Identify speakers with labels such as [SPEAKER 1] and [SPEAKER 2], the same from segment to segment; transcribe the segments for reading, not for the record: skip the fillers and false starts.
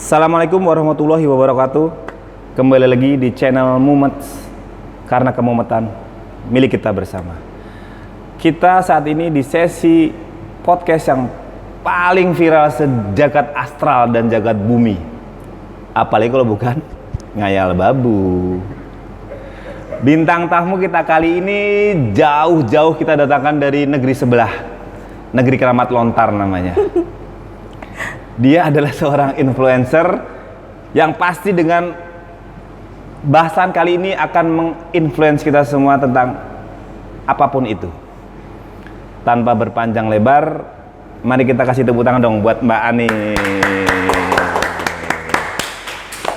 [SPEAKER 1] Assalamualaikum warahmatullahi wabarakatuh. Kembali lagi di channel Mumet, karena kemumetan milik kita bersama. Kita saat ini di sesi podcast yang paling viral sejagat astral dan jagat bumi. Apalagi kalau bukan ngayal babu. Bintang tamu kita kali ini jauh-jauh kita datangkan dari negeri sebelah, negeri keramat lontar namanya. Dia adalah seorang influencer yang pasti dengan bahasan kali ini akan menginfluence kita semua tentang apapun itu. Tanpa berpanjang lebar, mari kita kasih tepuk tangan dong buat Mbak Ani.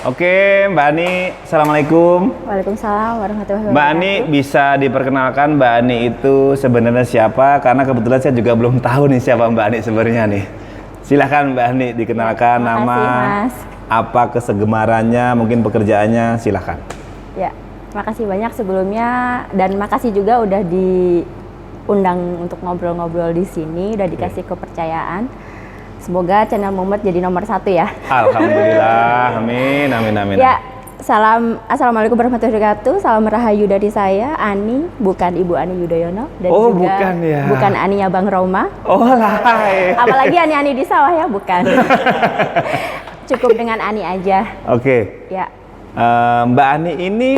[SPEAKER 1] Oke, Mbak Ani, Assalamualaikum.
[SPEAKER 2] Waalaikumsalam warahmatullahi wabarakatuh.
[SPEAKER 1] Mbak Ani, bisa diperkenalkan Mbak Ani itu sebenarnya siapa? Karena kebetulan saya juga belum tahu nih siapa Mbak Ani sebenarnya nih. Silahkan Mbak Ani dikenalkan nama,
[SPEAKER 2] Mas.
[SPEAKER 1] apa kesegemarannya, mungkin pekerjaannya, silahkan.
[SPEAKER 2] Ya, makasih banyak sebelumnya dan makasih juga udah diundang untuk ngobrol-ngobrol di sini, udah dikasih kepercayaan. Semoga channel Mumet jadi nomor 1 ya.
[SPEAKER 1] Alhamdulillah, amin, amin, amin.
[SPEAKER 2] Ya, assalamualaikum warahmatullahi wabarakatuh. Salam rahayu dari saya, Ani, bukan Ibu Ani Yudhoyono dan
[SPEAKER 1] Oh,
[SPEAKER 2] juga
[SPEAKER 1] bukan ya.
[SPEAKER 2] bukan Aninya Bang Roma.
[SPEAKER 1] Oh lah.
[SPEAKER 2] Apalagi Ani di sawah ya, bukan. Cukup dengan Ani aja.
[SPEAKER 1] Oke.
[SPEAKER 2] Ya.
[SPEAKER 1] Mbak Ani ini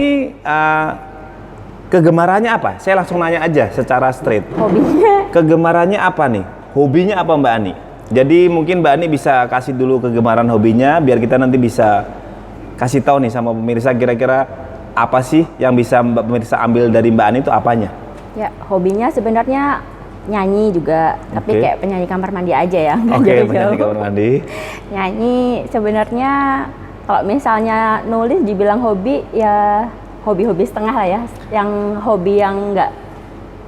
[SPEAKER 1] kegemarannya apa? Saya langsung nanya aja secara straight.
[SPEAKER 2] Hobinya
[SPEAKER 1] Kegemarannya apa nih? Hobinya apa Mbak Ani? Jadi mungkin Mbak Ani bisa kasih dulu kegemaran hobinya biar kita nanti bisa kasih tahu nih sama pemirsa kira-kira apa sih yang bisa pemirsa ambil dari Mbak Ani itu apanya?
[SPEAKER 2] Ya, hobinya sebenarnya nyanyi juga, tapi kayak penyanyi kamar mandi aja ya.
[SPEAKER 1] Oke, penyanyi kamar mandi.
[SPEAKER 2] Nyanyi sebenarnya kalau misalnya nulis dibilang hobi ya hobi-hobi setengah lah ya. Yang hobi yang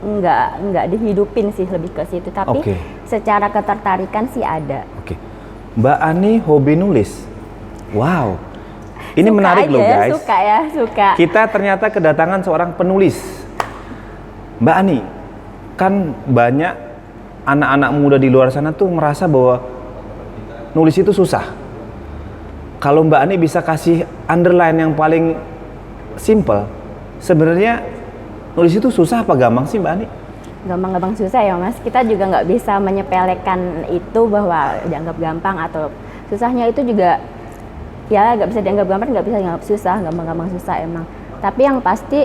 [SPEAKER 2] nggak dihidupin sih, lebih ke situ. Tapi secara ketertarikan sih ada.
[SPEAKER 1] Oke. Mbak Ani hobi nulis. Wow. Ini
[SPEAKER 2] Suka
[SPEAKER 1] menarik
[SPEAKER 2] aja,
[SPEAKER 1] loh guys.
[SPEAKER 2] Suka.
[SPEAKER 1] Kita ternyata kedatangan seorang penulis. Mbak Ani, kan banyak anak-anak muda di luar sana tuh merasa bahwa nulis itu susah. Kalau Mbak Ani bisa kasih underline yang paling simple, sebenarnya nulis itu susah apa gampang sih Mbak Ani?
[SPEAKER 2] Gampang-gampang susah ya Mas. Kita juga nggak bisa menyepelekan itu bahwa dianggap gampang atau susahnya itu juga ya nggak bisa dianggap gampang, nggak bisa dianggap susah, gampang-gampang susah emang. Tapi yang pasti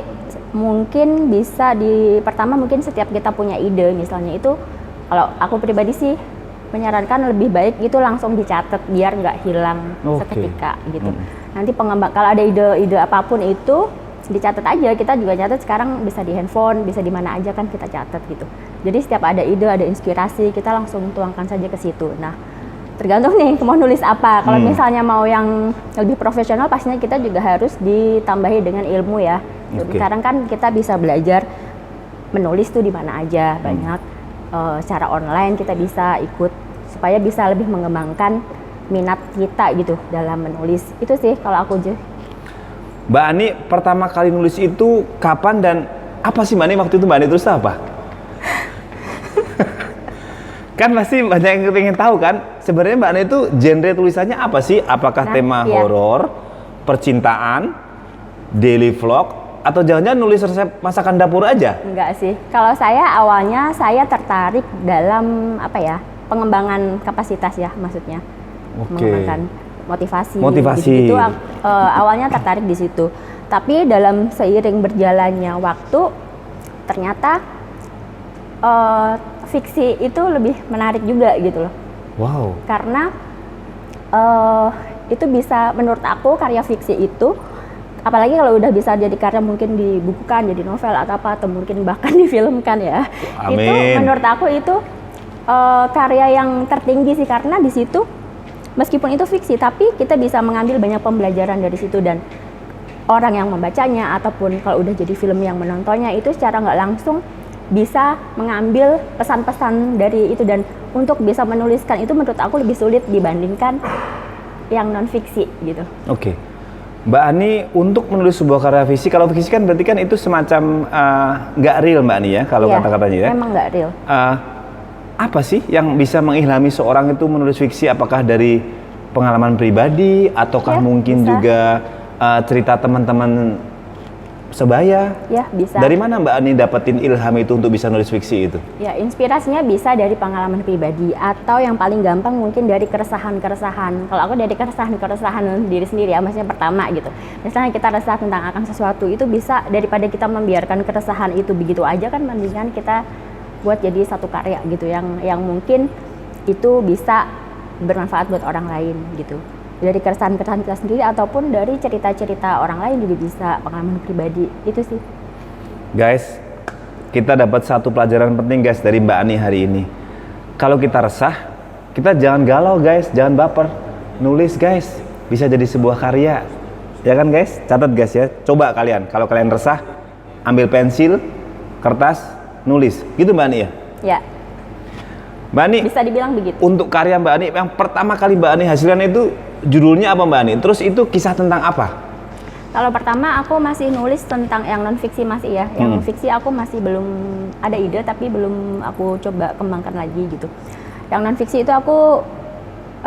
[SPEAKER 2] mungkin bisa pertama mungkin setiap kita punya ide misalnya itu, kalau aku pribadi sih menyarankan lebih baik itu langsung dicatat biar nggak hilang seketika gitu. Nanti kalau ada ide apapun itu dicatat aja, kita juga catat sekarang bisa di handphone, bisa di mana aja kan kita catat gitu. Jadi setiap ada ide, ada inspirasi, kita langsung tuangkan saja ke situ. Nah, tergantung nih mau nulis apa. Kalau misalnya mau yang lebih profesional, pastinya kita juga harus ditambahi dengan ilmu ya. Sekarang kan kita bisa belajar menulis tuh di mana aja, banyak secara online kita bisa ikut supaya bisa lebih mengembangkan minat kita gitu dalam menulis. Itu sih kalau aku aja.
[SPEAKER 1] Mbak Ani pertama kali nulis itu kapan dan apa sih Mbak Ani waktu itu Mbak Ani tulis apa? Kan pasti banyak yang pengen tahu kan, sebenarnya Mbak Ani itu genre tulisannya apa sih? Apakah tema horor, percintaan, daily vlog, atau jangan-jangan nulis resep masakan dapur aja?
[SPEAKER 2] Enggak sih. Kalau saya awalnya saya tertarik dalam pengembangan kapasitas ya maksudnya. Mengembangkan motivasi. Gitu, awalnya tertarik di situ. Tapi dalam seiring berjalannya waktu ternyata fiksi itu lebih menarik juga gitu loh. Wow. Karena itu bisa, menurut aku karya fiksi itu, apalagi kalau udah bisa jadi karya mungkin dibukukan jadi novel atau mungkin bahkan difilmkan ya.
[SPEAKER 1] Amin.
[SPEAKER 2] Itu menurut aku itu karya yang tertinggi sih, karena di situ meskipun itu fiksi tapi kita bisa mengambil banyak pembelajaran dari situ, dan orang yang membacanya ataupun kalau udah jadi film yang menontonnya itu secara nggak langsung bisa mengambil pesan-pesan dari itu, dan untuk bisa menuliskan itu menurut aku lebih sulit dibandingkan yang non fiksi gitu. Oke.
[SPEAKER 1] Mbak Ani untuk menulis sebuah karya fiksi, kalau fiksi kan berarti kan itu semacam nggak real Mbak Ani ya kalau kata-katanya ya.
[SPEAKER 2] Memang nggak real.
[SPEAKER 1] Apa sih yang bisa mengilhami seorang itu menulis fiksi? Apakah dari pengalaman pribadi ataukah
[SPEAKER 2] Ya,
[SPEAKER 1] mungkin
[SPEAKER 2] bisa.
[SPEAKER 1] juga cerita teman-teman sebaya?
[SPEAKER 2] Ya, bisa.
[SPEAKER 1] Dari mana Mbak Ani dapetin ilham itu untuk bisa nulis fiksi itu?
[SPEAKER 2] Ya, inspirasinya bisa dari pengalaman pribadi atau yang paling gampang mungkin dari keresahan-keresahan. Kalau aku dari keresahan-keresahan diri sendiri ya, maksudnya pertama gitu. Misalnya kita resah tentang akan sesuatu, itu bisa daripada kita membiarkan keresahan itu begitu aja kan, mendingan kita buat jadi satu karya gitu yang mungkin itu bisa bermanfaat buat orang lain gitu. Dari keresahan-keresahan kita sendiri ataupun dari cerita-cerita orang lain juga bisa, pengalaman pribadi itu sih.
[SPEAKER 1] Guys, kita dapat satu pelajaran penting guys dari Mbak Ani hari ini. Kalau kita resah, kita jangan galau guys, jangan baper. Nulis guys, bisa jadi sebuah karya. Ya kan guys? Catat guys ya. Coba kalian, kalau kalian resah, ambil pensil, kertas, nulis. Gitu Mbak Ani ya?
[SPEAKER 2] Ya,
[SPEAKER 1] Mbak Ani,
[SPEAKER 2] bisa dibilang begitu.
[SPEAKER 1] untuk karya Mbak Ani yang pertama kali Mbak Ani hasilkan itu judulnya apa Mbak Ani? Terus itu kisah tentang apa?
[SPEAKER 2] Kalau pertama aku masih nulis tentang yang non fiksi masih ya. Yang fiksi aku masih belum ada ide tapi belum aku coba kembangkan lagi gitu. Yang non fiksi itu aku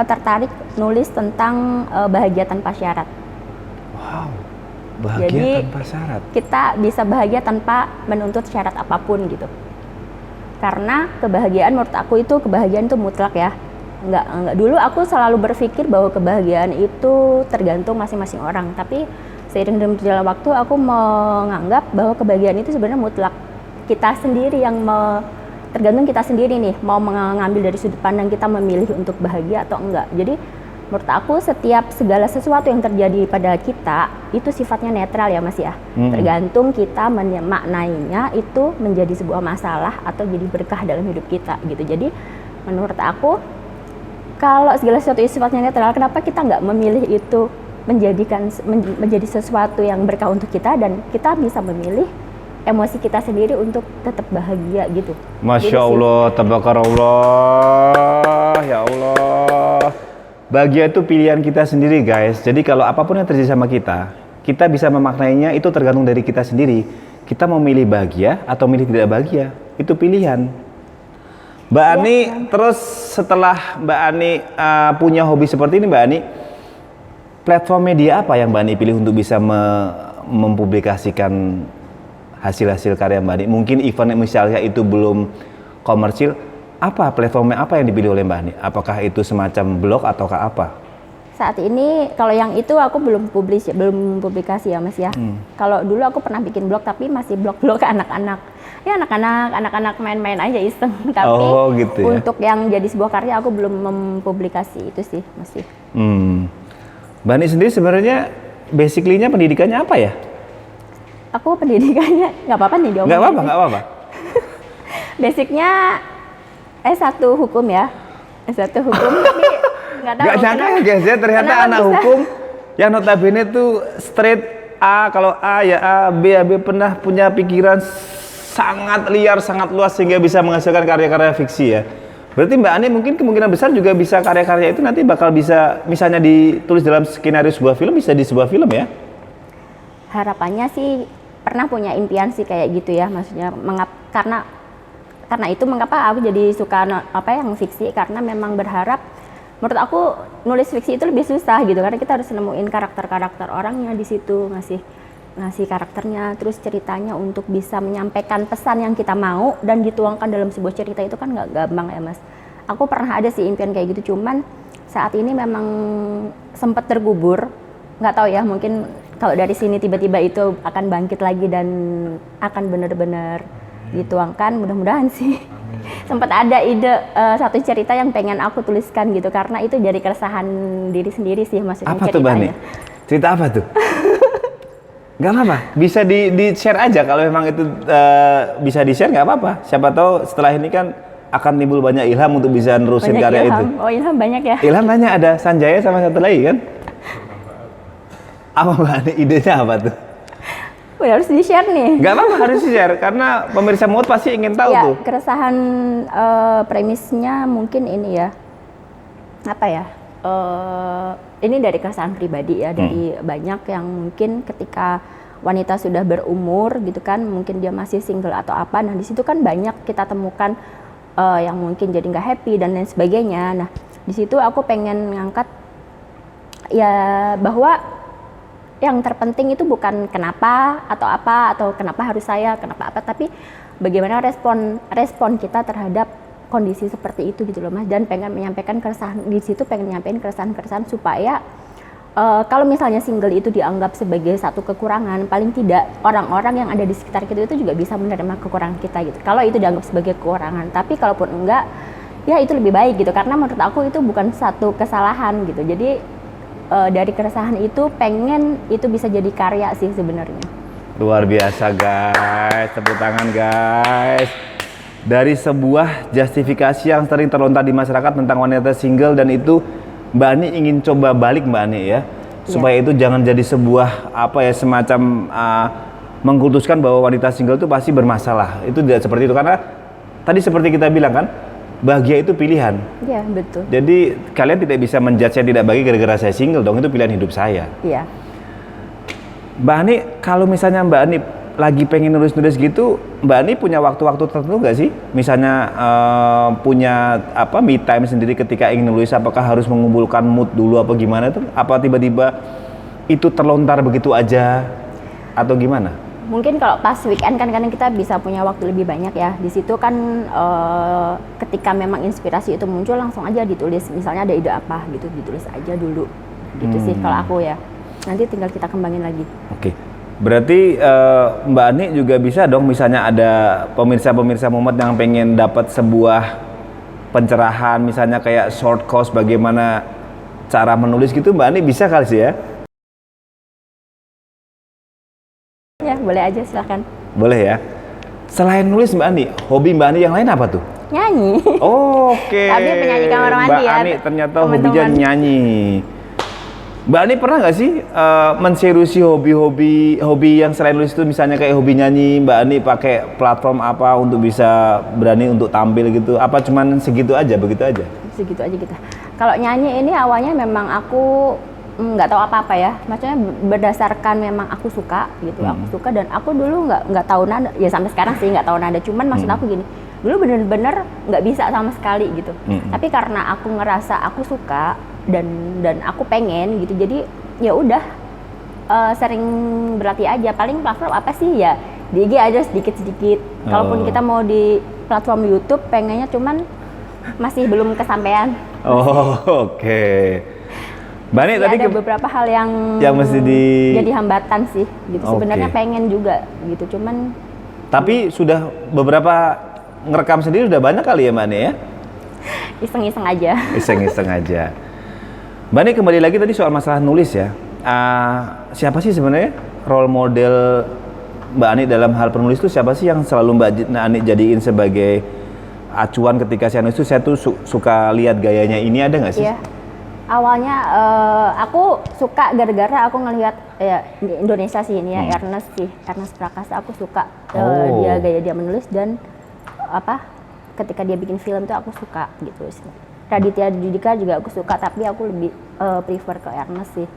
[SPEAKER 2] tertarik nulis tentang bahagia tanpa syarat.
[SPEAKER 1] Wow, bahagia
[SPEAKER 2] Jadi,
[SPEAKER 1] tanpa syarat.
[SPEAKER 2] Kita bisa bahagia tanpa menuntut syarat apapun gitu. Karena kebahagiaan menurut aku itu kebahagiaan itu mutlak ya. Enggak dulu aku selalu berpikir bahwa kebahagiaan itu tergantung masing-masing orang, tapi seiring dengan berjalan waktu aku menganggap bahwa kebahagiaan itu sebenarnya mutlak. Kita sendiri yang tergantung kita sendiri nih mau mengambil dari sudut pandang kita memilih untuk bahagia atau enggak. Jadi menurut aku setiap segala sesuatu yang terjadi pada kita itu sifatnya netral ya Mas ya. Tergantung kita memaknainya itu menjadi sebuah masalah atau jadi berkah dalam hidup kita gitu. Jadi menurut aku kalau segala sesuatu sifatnya netral, kenapa kita nggak memilih itu menjadi sesuatu yang berkah untuk kita dan kita bisa memilih emosi kita sendiri untuk tetap bahagia gitu.
[SPEAKER 1] Masya Allah, tabarakallah, ya Allah. Bahagia itu pilihan kita sendiri guys. Jadi kalau apapun yang terjadi sama kita bisa memaknainya itu tergantung dari kita sendiri. Kita mau milih bahagia atau milih tidak bahagia, itu pilihan. Mbak Ani, terus setelah Mbak Ani punya hobi seperti ini Mbak Ani, platform media apa yang Mbak Ani pilih untuk bisa mempublikasikan hasil-hasil karya Mbak Ani? Mungkin event misalnya itu belum komersil, apa platformnya apa yang dipilih oleh Mbak Ani? Apakah itu semacam blog ataukah apa?
[SPEAKER 2] Saat ini kalau yang itu aku belum publikasi ya Mas ya. Kalau dulu aku pernah bikin blog tapi masih blog-blog anak-anak. Ya anak-anak main-main aja iseng. Tapi
[SPEAKER 1] gitu ya?
[SPEAKER 2] Untuk yang jadi sebuah karya aku belum mempublikasi itu sih masih.
[SPEAKER 1] Mbak Ani sendiri sebenarnya basically-nya pendidikannya apa ya?
[SPEAKER 2] Aku pendidikannya nggak apa-apa nih diomongin.
[SPEAKER 1] Nggak apa-apa.
[SPEAKER 2] Basicnya S1 hukum ya. S1 hukum tapi nggak tahu.
[SPEAKER 1] Nggak nyangka ya guys ya, ternyata anak
[SPEAKER 2] bisa.
[SPEAKER 1] hukum yang notabene tuh straight A, kalau A ya A, B ya B, pernah punya pikiran sangat liar, sangat luas sehingga bisa menghasilkan karya-karya fiksi ya. Berarti Mbak Ani mungkin kemungkinan besar juga bisa karya-karya itu nanti bakal bisa misalnya ditulis dalam skenario sebuah film, bisa di sebuah film ya?
[SPEAKER 2] Harapannya sih pernah punya impian sih kayak gitu ya, maksudnya karena itu mengapa aku jadi suka yang fiksi, karena memang berharap, menurut aku nulis fiksi itu lebih susah gitu karena kita harus nemuin karakter-karakter orangnya di situ, ngasih karakternya, terus ceritanya untuk bisa menyampaikan pesan yang kita mau dan dituangkan dalam sebuah cerita itu kan nggak gampang ya Mas. Aku pernah ada sih impian kayak gitu, cuman saat ini memang sempat tergubur, nggak tahu ya, mungkin kalau dari sini tiba-tiba itu akan bangkit lagi dan akan benar-benar dituangkan, mudah-mudahan sih. Sempat ada ide satu cerita yang pengen aku tuliskan gitu karena itu dari keresahan diri sendiri sih maksudnya.
[SPEAKER 1] Apa tuh Bani? Cerita apa tuh? Gak apa-apa, bisa di-share aja kalau memang itu bisa di-share nggak apa-apa. Siapa tahu setelah ini kan akan timbul banyak ilham untuk bisa nerusin
[SPEAKER 2] banyak
[SPEAKER 1] karya
[SPEAKER 2] ilham.
[SPEAKER 1] itu.
[SPEAKER 2] Oh ilham banyak ya?
[SPEAKER 1] Ilham banyak, ada Sanjaya sama satu lagi kan? Apa Bani? Idenya apa tuh?
[SPEAKER 2] Udah harus di-share nih.
[SPEAKER 1] Gak apa-apa, harus di-share karena pemirsa Mut pasti ingin tahu
[SPEAKER 2] ya,
[SPEAKER 1] tuh.
[SPEAKER 2] Keresahan premisnya mungkin ini ya, apa ya? Ini dari keresahan pribadi ya, dari banyak yang mungkin ketika wanita sudah berumur gitu kan, mungkin dia masih single atau apa, nah di situ kan banyak kita temukan yang mungkin jadi nggak happy dan lain sebagainya. Nah di situ aku pengen ngangkat ya bahwa yang terpenting itu bukan kenapa atau apa atau kenapa harus saya, kenapa apa, tapi bagaimana respon kita terhadap kondisi seperti itu gitu loh Mas. Dan pengen menyampaikan keresahan di situ, pengen nyampein keresahan supaya kalau misalnya single itu dianggap sebagai satu kekurangan, paling tidak orang-orang yang ada di sekitar kita itu juga bisa menerima kekurangan kita gitu. Kalau itu dianggap sebagai kekurangan, tapi kalaupun enggak, ya itu lebih baik gitu. Karena menurut aku itu bukan satu kesalahan gitu. Jadi dari keresahan itu pengen itu bisa jadi karya sih sebenarnya.
[SPEAKER 1] Luar biasa guys, tepuk tangan guys. Dari sebuah justifikasi yang sering terlontar di masyarakat tentang wanita single, dan itu Mbak Ani ingin coba balik Mbak Ani ya, supaya itu jangan jadi sebuah semacam mengkultuskan bahwa wanita single itu pasti bermasalah. Itu tidak seperti itu, karena tadi seperti kita bilang kan, bahagia itu pilihan.
[SPEAKER 2] Iya, betul.
[SPEAKER 1] Jadi kalian tidak bisa menjudge saya tidak bahagia gara-gara saya single dong, itu pilihan hidup saya.
[SPEAKER 2] Iya.
[SPEAKER 1] Mbak Ani, kalau misalnya Mbak Ani lagi pengen nulis-nulis gitu, Mbak Ani punya waktu-waktu tertentu nggak sih? Misalnya punya me time sendiri ketika ingin nulis, apakah harus mengumpulkan mood dulu apa gimana tuh? Apa tiba-tiba itu terlontar begitu aja atau gimana?
[SPEAKER 2] Mungkin kalau pas weekend kan kadang kita bisa punya waktu lebih banyak ya. Di situ kan ketika memang inspirasi itu muncul langsung aja ditulis. Misalnya ada ide apa gitu, ditulis aja dulu. Gitu sih kalau aku ya. Nanti tinggal kita kembangin lagi.
[SPEAKER 1] Oke. Berarti Mbak Ani juga bisa dong, misalnya ada pemirsa-pemirsa Mumet yang pengen dapat sebuah pencerahan, misalnya kayak short course bagaimana cara menulis gitu, Mbak Ani bisa kali sih ya?
[SPEAKER 2] Ya, boleh aja silakan.
[SPEAKER 1] Boleh ya. Selain nulis Mbak Ani, hobi Mbak Ani yang lain apa tuh?
[SPEAKER 2] Nyanyi.
[SPEAKER 1] Oke.
[SPEAKER 2] Tapi penyanyi kamar mandi
[SPEAKER 1] Mbak
[SPEAKER 2] ya.
[SPEAKER 1] Ani ternyata hobinya nyanyi. Mbak Ani pernah nggak sih menseriusi hobi yang selain nulis itu, misalnya kayak hobi nyanyi, Mbak Ani pakai platform apa untuk bisa berani untuk tampil gitu? Apa cuman segitu aja, begitu aja? Segitu aja
[SPEAKER 2] kita. Kalau nyanyi ini awalnya memang aku nggak tahu apa-apa ya, maksudnya berdasarkan memang aku suka gitu, aku suka, dan aku dulu nggak tahu nada, ya sampai sekarang sih nggak tahu nada, cuman maksud aku gini, dulu bener-bener nggak bisa sama sekali gitu, tapi karena aku ngerasa aku suka dan aku pengen gitu, jadi ya udah sering berlatih aja. Paling platform apa sih ya, di IG aja sedikit-sedikit, kalaupun kita mau di platform YouTube pengennya, cuman masih belum kesampaian.
[SPEAKER 1] Oke. Mbak Ani tadi
[SPEAKER 2] ada beberapa hal yang
[SPEAKER 1] mesti
[SPEAKER 2] jadi hambatan sih gitu. Sebenarnya pengen juga gitu, cuman
[SPEAKER 1] tapi sudah beberapa ngerekam sendiri, udah banyak kali ya Mbak Ani ya?
[SPEAKER 2] Iseng-iseng aja.
[SPEAKER 1] Iseng-iseng aja. Mbak Ani kembali lagi tadi soal masalah nulis ya. Siapa sih sebenarnya role model Mbak Ani dalam hal penulis itu? Siapa sih yang selalu Mbak Ani jadiin sebagai acuan ketika saya nulis itu? Saya tuh suka lihat gayanya ini, ada nggak sih?
[SPEAKER 2] Iya. Awalnya aku suka gara-gara aku ngelihat ya di Indonesia sih ini ya, Ernest Prakasa, aku suka gaya dia menulis, dan ketika dia bikin film tuh aku suka gitu. Raditya Dika juga aku suka, tapi aku lebih prefer ke Ernest sih.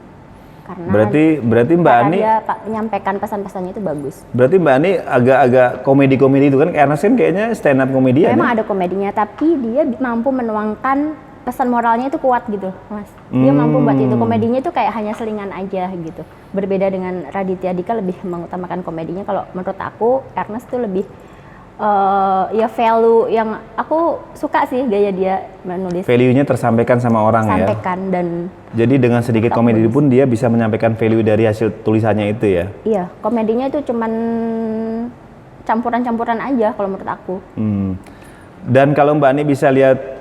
[SPEAKER 2] Karena
[SPEAKER 1] berarti Mbak Ani
[SPEAKER 2] dia menyampaikan pesan-pesannya itu bagus.
[SPEAKER 1] Berarti Mbak Ani agak komedi-komedi itu kan, Ernest kan kayaknya stand up komedian.
[SPEAKER 2] Memang ada komedinya, tapi dia mampu menuangkan pesan moralnya itu kuat gitu, Mas. Dia mampu buat itu, komedinya itu kayak hanya selingan aja gitu. Berbeda dengan Raditya Dika lebih mengutamakan komedinya. Kalau menurut aku Ernest tuh lebih ya value yang aku suka sih, gaya dia menulis. Value-nya tersampaikan sama orang ya. Dan
[SPEAKER 1] jadi dengan sedikit komedi pun dia bisa menyampaikan value dari hasil tulisannya itu ya.
[SPEAKER 2] Iya, komedinya itu cuman campuran-campuran aja kalau menurut aku.
[SPEAKER 1] Dan kalau Mbak Ani bisa lihat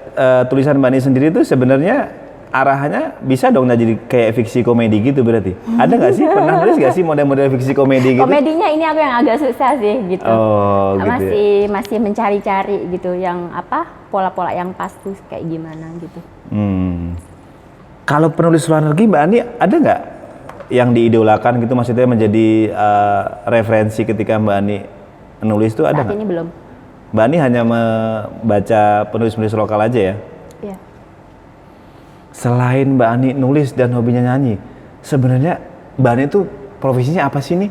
[SPEAKER 1] tulisan Mbak Ani sendiri itu sebenarnya arahannya bisa dong jadi kayak fiksi komedi gitu berarti. Ada nggak sih? Pernah nulis nggak sih model-model fiksi komedi gitu?
[SPEAKER 2] Komedinya ini aku yang agak susah sih gitu.
[SPEAKER 1] Gitu
[SPEAKER 2] masih mencari-cari gitu yang pola-pola yang pas tuh kayak gimana gitu.
[SPEAKER 1] Kalau penulis luar negeri Mbak Ani ada nggak yang diidolakan gitu, maksudnya menjadi referensi ketika Mbak Ani menulis itu, ada nggak?
[SPEAKER 2] Saat ini belum.
[SPEAKER 1] Mbak Ani hanya membaca penulis-penulis lokal aja ya?
[SPEAKER 2] Iya.
[SPEAKER 1] Selain Mbak Ani nulis dan hobinya nyanyi, sebenarnya Mbak Ani tuh profesinya apa sih nih?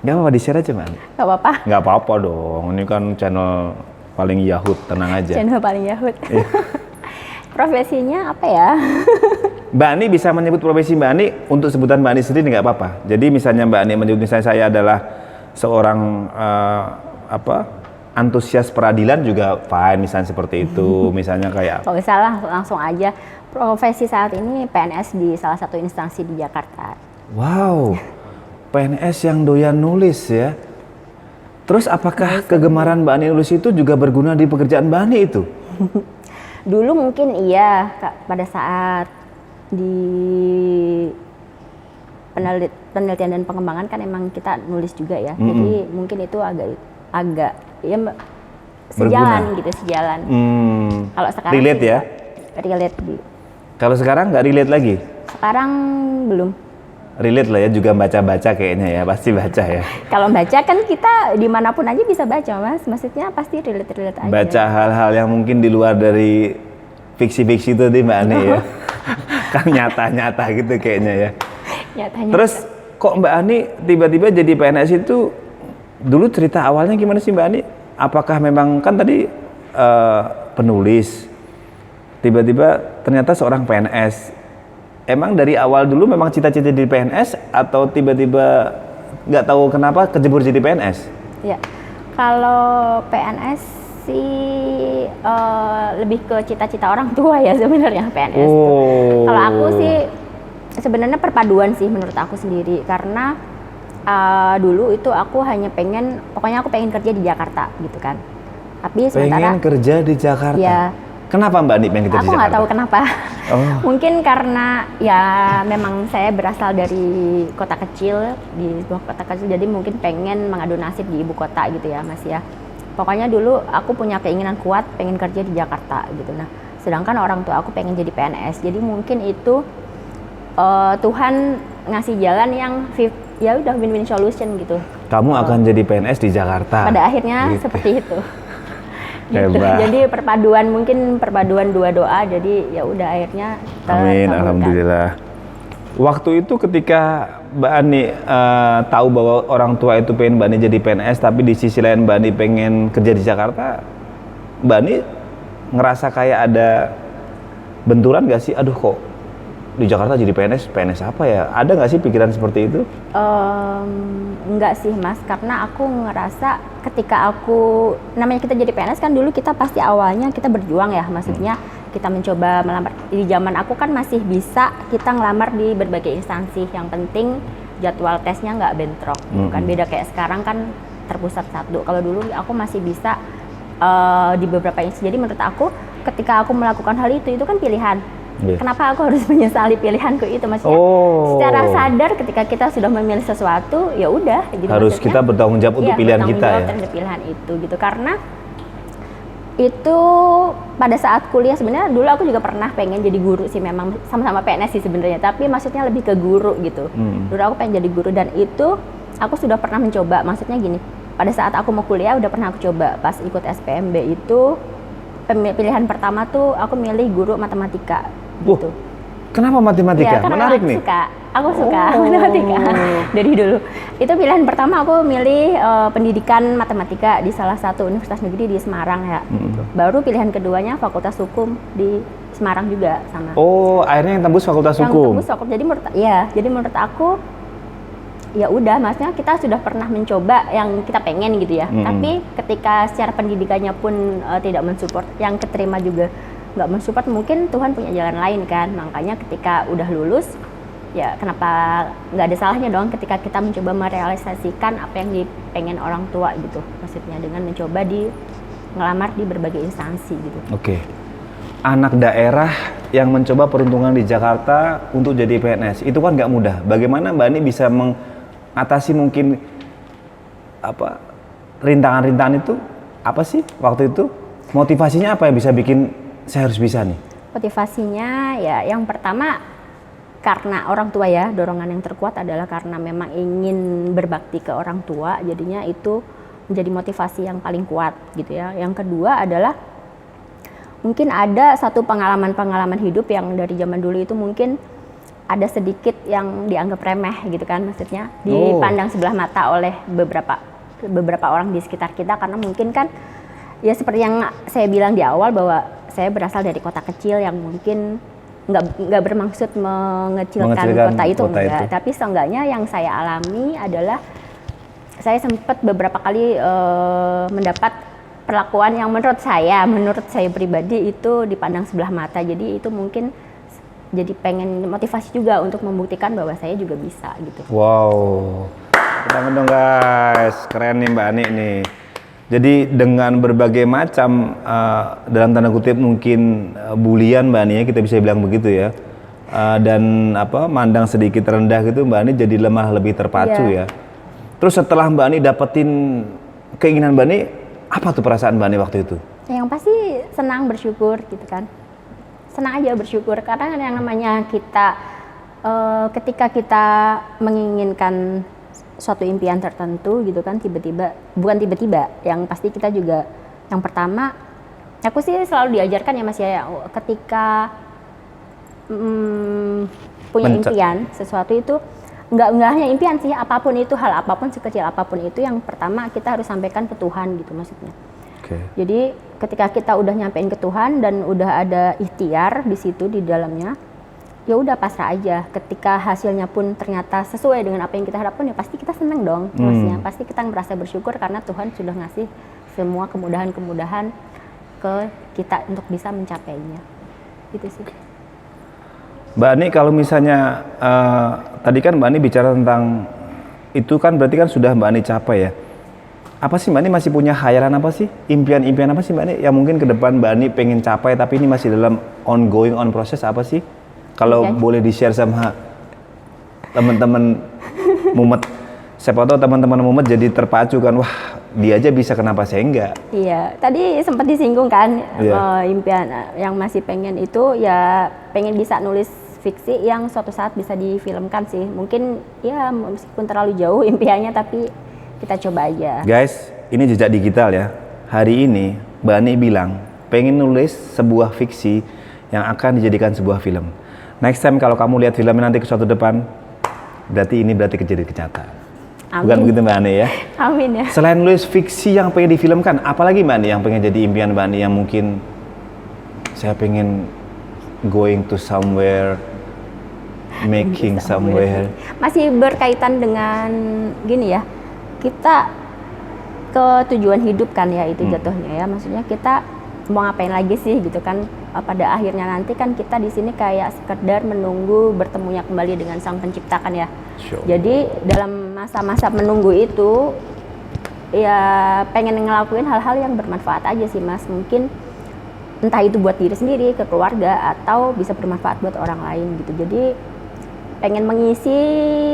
[SPEAKER 1] Gak apa-apa di-share aja Mbak Ani?
[SPEAKER 2] Gak apa-apa.
[SPEAKER 1] Gak apa-apa dong, ini kan channel paling Yahud, tenang aja.
[SPEAKER 2] Channel paling Yahud. Profesinya apa ya?
[SPEAKER 1] Mbak Ani bisa menyebut profesi Mbak Ani untuk sebutan Mbak Ani sendiri nggak apa-apa. Jadi misalnya Mbak Ani menyebut misalnya saya adalah seorang antusias peradilan juga fine, misalnya seperti itu. Misalnya kayak
[SPEAKER 2] Kalau salah langsung aja profesi saat ini PNS di salah satu instansi di Jakarta.
[SPEAKER 1] wow, PNS yang doyan nulis ya. Terus apakah kegemaran Mbak Ani nulis itu juga berguna di pekerjaan Mbak Ani itu?
[SPEAKER 2] Dulu mungkin iya, Kak, pada saat di penelitian dan pengembangan kan emang kita nulis juga ya. Jadi mungkin itu agak ya sejalan
[SPEAKER 1] Berguna.
[SPEAKER 2] gitu, sejalan. Kalau sekarang
[SPEAKER 1] Relate
[SPEAKER 2] sih
[SPEAKER 1] ya?
[SPEAKER 2] Relate
[SPEAKER 1] Kalau sekarang nggak relate lagi?
[SPEAKER 2] sekarang belum.
[SPEAKER 1] Relate lah ya, juga baca-baca kayaknya ya, pasti baca ya.
[SPEAKER 2] Kalau baca kan kita dimanapun aja bisa baca, Mas. Maksudnya pasti relate aja.
[SPEAKER 1] Baca hal-hal yang mungkin di luar dari fiksi-fiksi itu Mbak Ani ya. Kan nyata-nyata gitu kayaknya ya.
[SPEAKER 2] Nyatanya.
[SPEAKER 1] Terus kok Mbak Ani tiba-tiba jadi PNS itu, dulu cerita awalnya gimana sih Mbak Ani? Apakah memang kan tadi penulis, tiba-tiba ternyata seorang PNS. Emang dari awal dulu memang cita-cita jadi PNS atau tiba-tiba nggak tahu kenapa kejebur jadi PNS?
[SPEAKER 2] Ya, kalau PNS sih lebih ke cita-cita orang tua ya sebenarnya PNS. Kalau aku sih sebenarnya perpaduan sih menurut aku sendiri, karena dulu itu aku hanya pokoknya aku pengen kerja di Jakarta gitu kan. Tapi sementara
[SPEAKER 1] pengen kerja di Jakarta.
[SPEAKER 2] Ya.
[SPEAKER 1] Kenapa Mbak Ani pengen kerja di
[SPEAKER 2] aku
[SPEAKER 1] Jakarta?
[SPEAKER 2] nggak tahu kenapa. Mungkin karena ya memang saya berasal dari kota kecil, di sebuah kota kecil, jadi mungkin pengen mengadu nasib di ibu kota gitu ya Mas ya. Pokoknya dulu aku punya keinginan kuat pengen kerja di Jakarta gitu. Nah, sedangkan orang tua aku pengen jadi PNS. Jadi mungkin itu Tuhan ngasih jalan yang ya udah win-win solution gitu.
[SPEAKER 1] Kamu akan jadi PNS di Jakarta.
[SPEAKER 2] Pada akhirnya
[SPEAKER 1] gitu.
[SPEAKER 2] seperti itu. Gitu.
[SPEAKER 1] Hebat.
[SPEAKER 2] Jadi perpaduan dua doa, jadi ya udah akhirnya
[SPEAKER 1] Amin,
[SPEAKER 2] terkabulkan.
[SPEAKER 1] alhamdulillah. Waktu itu ketika Mbak Ani tahu bahwa orang tua itu pengen Mbak Ani jadi PNS, tapi di sisi lain Mbak Ani pengen kerja di Jakarta, Mbak Ani ngerasa kayak ada benturan gak sih? Aduh kok di Jakarta jadi PNS apa ya? Ada gak sih pikiran seperti itu?
[SPEAKER 2] Enggak sih Mas, karena aku ngerasa ketika namanya kita jadi PNS kan dulu kita pasti awalnya kita berjuang ya, maksudnya kita mencoba melamar. Di zaman aku kan masih bisa kita ngelamar di berbagai instansi, yang penting jadwal tesnya nggak bentrok, bukan beda kayak sekarang kan terpusat satu. Kalau dulu aku masih bisa di beberapa instansi. Jadi menurut aku ketika aku melakukan hal itu kan pilihan. Kenapa aku harus menyesali pilihanku itu, maksudnya secara sadar ketika kita sudah memilih sesuatu ya udah gitu,
[SPEAKER 1] harus kita bertanggung jawab untuk pilihan kita ya.
[SPEAKER 2] Terhadap pilihan itu gitu, karena itu pada saat kuliah sebenarnya dulu aku juga pernah pengen jadi guru sih, memang sama-sama PNS sih sebenarnya, tapi maksudnya lebih ke guru gitu. Dulu aku pengen jadi guru dan itu aku sudah pernah mencoba, maksudnya gini, pada saat aku mau kuliah udah pernah aku coba pas ikut SPMB itu pilihan pertama tuh aku milih guru matematika gitu.
[SPEAKER 1] Kenapa matematika?
[SPEAKER 2] Ya,
[SPEAKER 1] menarik nih.
[SPEAKER 2] Aku suka matematika dari dulu. Itu pilihan pertama aku milih pendidikan matematika di salah satu universitas negeri di Semarang ya. Baru pilihan keduanya Fakultas Hukum di Semarang juga sama.
[SPEAKER 1] Akhirnya yang tembus Fakultas
[SPEAKER 2] Yang
[SPEAKER 1] Hukum.
[SPEAKER 2] tembus Fakultas. Jadi menurut aku ya udah, maksudnya kita sudah pernah mencoba yang kita pengen gitu ya. Tapi ketika secara pendidikannya pun tidak mensupport, yang keterima juga nggak mensupport, mungkin Tuhan punya jalan lain kan. Makanya ketika udah lulus, ya kenapa nggak ada salahnya dong ketika kita mencoba merealisasikan apa yang dipengen orang tua gitu. Maksudnya dengan mencoba ngelamar di berbagai instansi gitu.
[SPEAKER 1] Oke. Anak daerah yang mencoba peruntungan di Jakarta untuk jadi PNS, itu kan nggak mudah. Bagaimana Mbak Ani bisa mengatasi mungkin rintangan-rintangan itu? Apa sih waktu itu? Motivasinya apa yang bisa bikin saya harus bisa nih?
[SPEAKER 2] Motivasinya ya yang pertama karena orang tua ya, dorongan yang terkuat adalah karena memang ingin berbakti ke orang tua, jadinya itu menjadi motivasi yang paling kuat gitu ya. Yang kedua adalah mungkin ada satu pengalaman hidup yang dari zaman dulu itu mungkin ada sedikit yang dianggap remeh gitu kan, maksudnya dipandang sebelah mata oleh beberapa orang di sekitar kita, karena mungkin kan ya seperti yang saya bilang di awal bahwa saya berasal dari kota kecil yang mungkin nggak bermaksud mengecilkan kota itu enggak, tapi seenggaknya yang saya alami adalah saya sempat beberapa kali mendapat perlakuan yang menurut saya pribadi itu dipandang sebelah mata. Jadi itu mungkin jadi pengen motivasi juga untuk membuktikan bahwa saya juga bisa gitu.
[SPEAKER 1] Wow, kita dong guys, keren nih Mbak Ani nih. Jadi dengan berbagai macam dalam tanda kutip mungkin bulian Mbak Ani ya, kita bisa bilang begitu ya. Dan mandang sedikit rendah gitu, Mbak Ani jadi lemah lebih terpacu ya. Terus setelah Mbak Ani dapetin keinginan Mbak Ani, apa tuh perasaan Mbak Ani waktu itu?
[SPEAKER 2] Yang pasti senang, bersyukur gitu kan. Senang aja, bersyukur, karena yang namanya kita ketika kita menginginkan suatu impian tertentu gitu kan, bukan tiba-tiba, yang pasti kita juga, yang pertama aku sih selalu diajarkan ya Mas ya, ketika punya impian sesuatu itu nggak hanya impian sih, apapun itu, hal apapun, sekecil apapun itu, yang pertama kita harus sampaikan ke Tuhan gitu maksudnya. Jadi ketika kita udah nyampein ke Tuhan dan udah ada ikhtiar di situ di dalamnya, ya udah pasrah aja. Ketika hasilnya pun ternyata sesuai dengan apa yang kita harapkan, ya pasti kita seneng dong. Maksudnya pasti kita merasa bersyukur karena Tuhan sudah ngasih semua kemudahan-kemudahan ke kita untuk bisa mencapainya. Gitu sih.
[SPEAKER 1] Mbak Ani, kalau misalnya tadi kan Mbak Ani bicara tentang itu kan berarti kan sudah Mbak Ani capai ya. Apa sih Mbak Ani masih punya khayalan apa sih? Impian-impian apa sih Mbak Ani yang mungkin ke depan Mbak Ani pengen capai tapi ini masih dalam on proses apa sih? Kalau boleh di-share sama teman-teman Mumet. Siapa tahu teman-teman Mumet jadi terpacu kan, wah dia aja bisa, kenapa saya enggak?
[SPEAKER 2] Iya, tadi sempat disinggung kan, impian yang masih pengen itu ya pengen bisa nulis fiksi yang suatu saat bisa difilmkan sih. Mungkin ya meskipun terlalu jauh impiannya, tapi kita coba aja.
[SPEAKER 1] Guys, ini jejak digital ya. Hari ini Mbak Ani bilang pengen nulis sebuah fiksi yang akan dijadikan sebuah film. Next time kalau kamu lihat filmnya nanti ke suatu depan, berarti kejadian kenyataan.
[SPEAKER 2] Amin.
[SPEAKER 1] Bukan begitu Mbak Ani ya?
[SPEAKER 2] Amin ya.
[SPEAKER 1] Selain nulis fiksi yang pengen difilmkan, apalagi Mbak Ani yang pengen jadi impian Mbak Ani yang mungkin saya pengen going to somewhere, making somewhere.
[SPEAKER 2] Masih berkaitan dengan gini ya, kita ke tujuan hidup kan ya itu jatuhnya ya. Maksudnya kita mau ngapain lagi sih gitu kan, pada akhirnya nanti kan kita di sini kayak sekedar menunggu bertemunya kembali dengan Sang Pencipta kan ya. Jadi dalam masa-masa menunggu itu ya pengen ngelakuin hal-hal yang bermanfaat aja sih Mas. Mungkin entah itu buat diri sendiri, ke keluarga, atau bisa bermanfaat buat orang lain gitu. Jadi pengen mengisi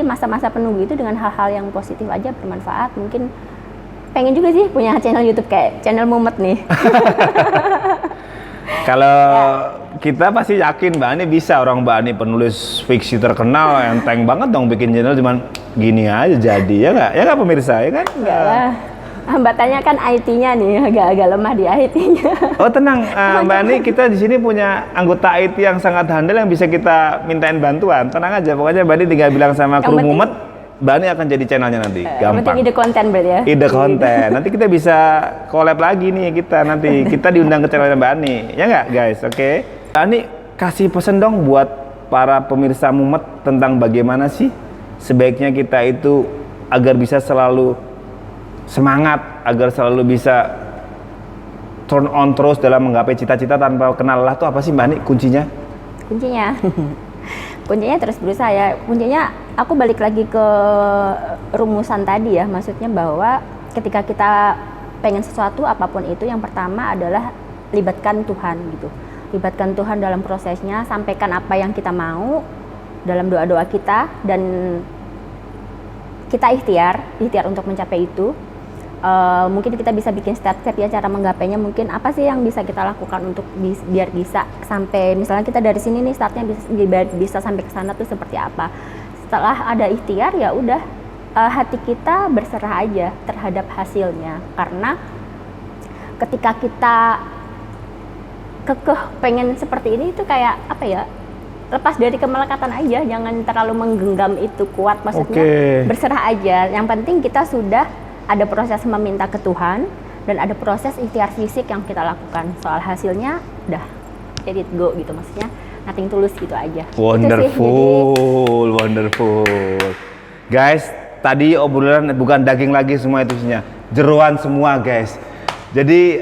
[SPEAKER 2] masa-masa penunggu itu dengan hal-hal yang positif aja, bermanfaat. Mungkin pengen juga sih punya channel YouTube kayak channel Mumet nih.
[SPEAKER 1] Kalau kita pasti yakin Mbak Ani bisa, orang Mbak Ani penulis fiksi terkenal, enteng banget dong bikin channel, cuman gini aja jadi, ya nggak pemirsa ya kan?
[SPEAKER 2] Enggak lah. Mbak tanya kan IT-nya nih, agak lemah di IT-nya.
[SPEAKER 1] Oh tenang, Mbak Ani, kita di sini punya anggota IT yang sangat handal yang bisa kita mintain bantuan. Tenang aja, pokoknya Mbak Ani tinggal bilang sama kru Mumet, Mbak Ani akan jadi channelnya nanti. Gampang.
[SPEAKER 2] Ide konten berarti ya?
[SPEAKER 1] Ide konten. Nanti kita bisa collab lagi nih kita diundang ke channelnya Mbak Ani. Ya nggak guys, oke? Mbak Ani, kasih pesan dong buat para pemirsa Mumet tentang bagaimana sih sebaiknya kita itu agar bisa selalu semangat, agar selalu bisa turn on terus dalam menggapai cita-cita tanpa kenal lelah, tuh apa sih Mbak Ani kuncinya?
[SPEAKER 2] Kuncinya terus berusaha ya. Kuncinya aku balik lagi ke rumusan tadi ya, maksudnya bahwa ketika kita pengen sesuatu apapun itu, yang pertama adalah libatkan Tuhan gitu. Libatkan Tuhan dalam prosesnya, sampaikan apa yang kita mau dalam doa-doa kita, dan kita ikhtiar untuk mencapai itu. Mungkin kita bisa bikin step-step ya cara menggapainya. Mungkin apa sih yang bisa kita lakukan untuk biar bisa sampai, misalnya kita dari sini nih startnya bisa sampai ke sana tuh seperti apa. Setelah ada ikhtiar ya udah, hati kita berserah aja terhadap hasilnya. Karena ketika kita kekeh pengen seperti ini itu kayak apa ya, lepas dari kemelekatan aja, jangan terlalu menggenggam itu kuat, maksudnya berserah aja. Yang penting kita sudah ada proses meminta ke Tuhan dan ada proses ikhtiar fisik yang kita lakukan. Soal hasilnya udah let it go gitu, maksudnya nothing tulus gitu aja.
[SPEAKER 1] Wonderful, wonderful. Guys, tadi obrolan bukan daging lagi semua itu isinya, jeroan semua guys. Jadi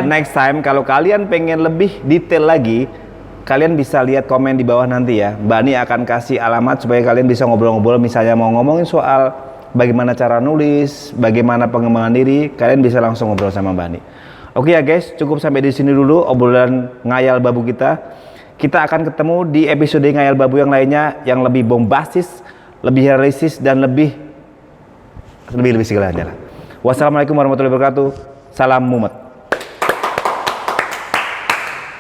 [SPEAKER 1] next time kalau kalian pengen lebih detail lagi, kalian bisa lihat komen di bawah nanti ya. Mbak Ani akan kasih alamat supaya kalian bisa ngobrol-ngobrol. Misalnya mau ngomongin soal bagaimana cara nulis, bagaimana pengembangan diri, kalian bisa langsung ngobrol sama Mbak Ani. Oke ya guys, cukup sampai di sini dulu obrolan ngayal babu kita. Kita akan ketemu di episode ngayal babu yang lainnya yang lebih bombastis, lebih realistis dan lebih segalanya lah. Wassalamualaikum warahmatullahi wabarakatuh. Salam mumet.